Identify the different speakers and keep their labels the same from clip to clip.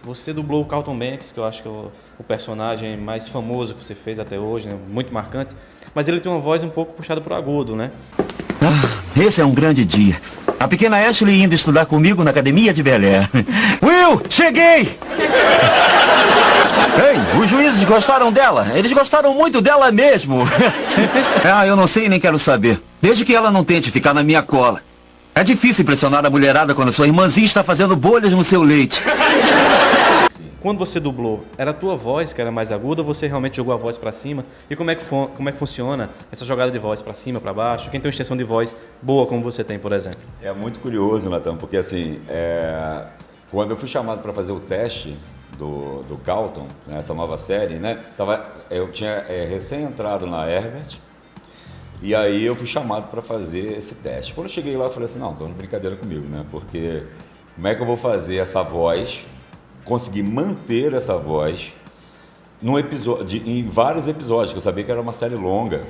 Speaker 1: Você dublou o Carlton Banks, que eu acho que é o personagem mais famoso que você fez até hoje, né? Muito marcante. Mas ele tem uma voz um pouco puxada pro agudo, né?
Speaker 2: Esse é um grande dia. A pequena Ashley indo estudar comigo na academia de Bel Air. Will, cheguei! Ei, os juízes gostaram dela. Eles gostaram muito dela mesmo. Eu não sei e nem quero saber. Desde que ela não tente ficar na minha cola. É difícil impressionar a mulherada quando sua irmãzinha está fazendo bolhas no seu leite.
Speaker 1: Quando você dublou, era a tua voz que era mais aguda ou você realmente jogou a voz pra cima? E como é que funciona essa jogada de voz pra cima, pra baixo? Quem tem uma extensão de voz boa como você tem, por exemplo?
Speaker 3: É muito curioso, Natan, porque assim, quando eu fui chamado para fazer o teste do Carlton, né, essa nova série, né, eu tinha recém entrado na Herbert, e aí eu fui chamado para fazer esse teste. Quando eu cheguei lá, eu falei assim, não, tô de brincadeira comigo, né, porque como é que eu vou fazer essa voz, conseguir manter essa voz num episódio, em vários episódios, que eu sabia que era uma série longa,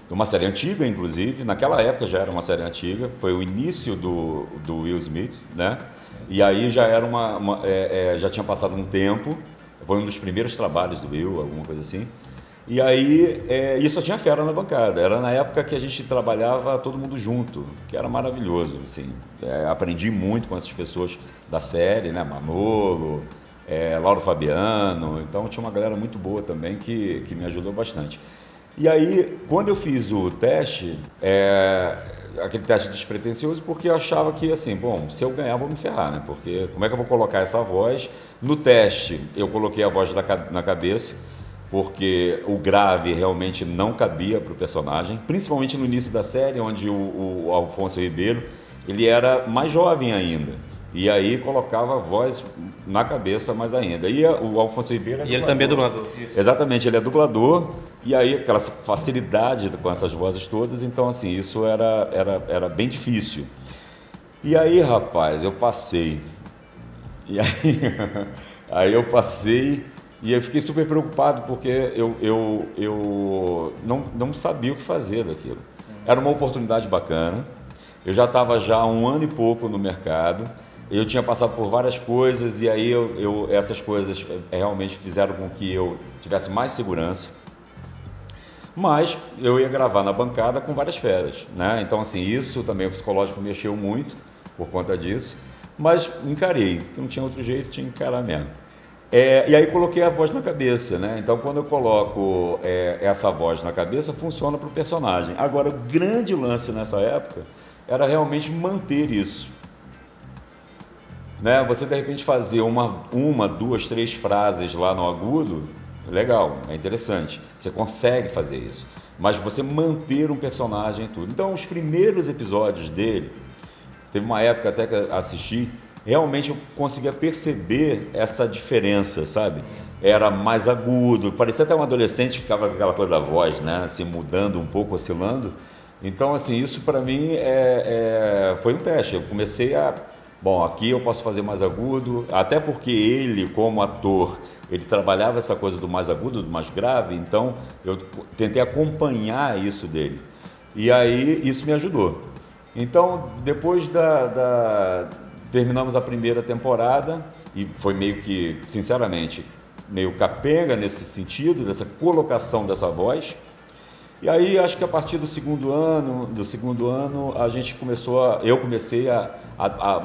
Speaker 3: uma série antiga, inclusive, naquela época já era uma série antiga, foi o início do Will Smith, né? E aí já era já tinha passado um tempo, foi um dos primeiros trabalhos do Will, alguma coisa assim. E aí, e só tinha fera na bancada, era na época que a gente trabalhava todo mundo junto, que era maravilhoso, assim. Aprendi muito com essas pessoas da série, né? Manolo, Lauro Fabiano, então tinha uma galera muito boa também que me ajudou bastante. E aí, quando eu fiz o teste, aquele teste despretensioso, porque eu achava que, assim, bom, se eu ganhar, vou me ferrar, né? Porque como é que eu vou colocar essa voz? No teste, eu coloquei a voz na cabeça, porque o grave realmente não cabia para o personagem, principalmente no início da série, onde o Alfonso Ribeiro, ele era mais jovem ainda. E aí colocava a voz na cabeça mais ainda. E o Alfonso Ribeiro
Speaker 1: E ele também é dublador. Isso.
Speaker 3: Exatamente, ele é dublador. E aí aquela facilidade com essas vozes todas. Então, assim, isso era bem difícil. E aí, rapaz, eu passei. E aí, aí eu passei e eu fiquei super preocupado porque eu não sabia o que fazer daquilo. Era uma oportunidade bacana. Eu já estava há um ano e pouco no mercado. Eu tinha passado por várias coisas e aí essas coisas realmente fizeram com que eu tivesse mais segurança. Mas eu ia gravar na bancada com várias feras, né? Então, assim, isso também o psicológico mexeu muito por conta disso. Mas encarei, porque não tinha outro jeito, tinha que encarar mesmo. E aí coloquei a voz na cabeça, né? Então, quando eu coloco essa voz na cabeça, funciona para o personagem. Agora, o grande lance nessa época era realmente manter isso. Né? Você de repente fazer uma, duas, três frases lá no agudo, legal, é interessante. Você consegue fazer isso. Mas você manter um personagem e tudo. Então, os primeiros episódios dele, teve uma época até que eu assisti, realmente eu conseguia perceber essa diferença, sabe? Era mais agudo, parecia até um adolescente, ficava com aquela coisa da voz, né? Assim, mudando um pouco, oscilando. Então, assim, isso para mim foi um teste. Eu comecei bom, aqui eu posso fazer mais agudo, até porque ele, como ator, ele trabalhava essa coisa do mais agudo, do mais grave, então eu tentei acompanhar isso dele. E aí isso me ajudou. Então, depois terminamos a primeira temporada e foi meio que, sinceramente, meio capenga nesse sentido, dessa colocação dessa voz. E aí, acho que a partir do segundo ano, eu comecei a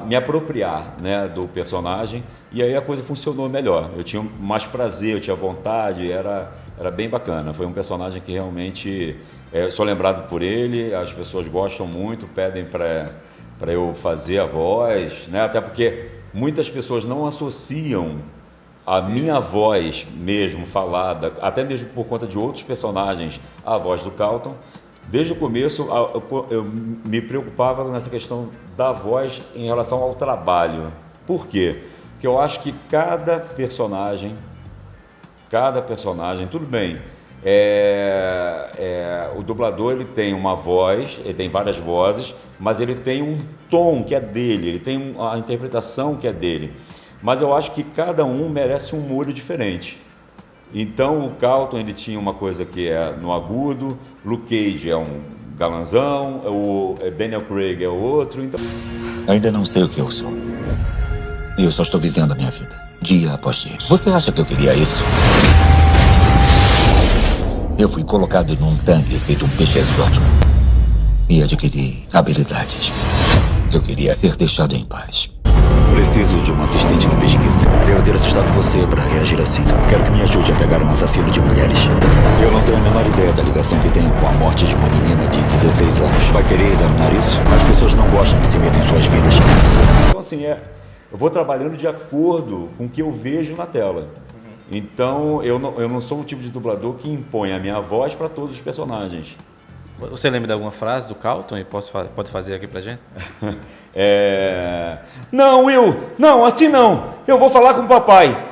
Speaker 3: me apropriar, né, do personagem, e aí a coisa funcionou melhor. Eu tinha mais prazer, eu tinha vontade, era bem bacana. Foi um personagem que realmente sou lembrado por ele, as pessoas gostam muito, pedem para eu fazer a voz, né, até porque muitas pessoas não associam a minha voz mesmo falada, até mesmo por conta de outros personagens, a voz do Carlton. Desde o começo eu me preocupava nessa questão da voz em relação ao trabalho. Por quê? Porque eu acho que cada personagem, tudo bem, o dublador ele tem uma voz, ele tem várias vozes, mas ele tem um tom que é dele, ele tem a interpretação que é dele. Mas eu acho que cada um merece um molho diferente. Então o Carlton ele tinha uma coisa que é no agudo, Luke Cage é um galanzão, o Daniel Craig é o outro. Então...
Speaker 2: Ainda não sei o que eu sou. Eu só estou vivendo a minha vida.
Speaker 4: dia após dia. Você acha que eu queria isso? Eu fui colocado num tanque feito um peixe exótico e adquiri habilidades. Eu queria ser deixado em paz.
Speaker 2: Preciso de um assistente na pesquisa. Devo ter assustado você para reagir assim. Quero que me ajude a pegar um assassino de mulheres. Eu não tenho a menor ideia da ligação que tenho com a morte de uma menina de 16 anos. Vai querer examinar isso? As pessoas não gostam que se metam em suas vidas.
Speaker 3: Então, assim, eu vou trabalhando de acordo com o que eu vejo na tela. Então, eu não sou o tipo de dublador que impõe a minha voz para todos os personagens.
Speaker 1: Você lembra de alguma frase do Carlton e pode fazer aqui pra gente?
Speaker 3: Não, Will, não, assim não. Eu vou falar com o papai.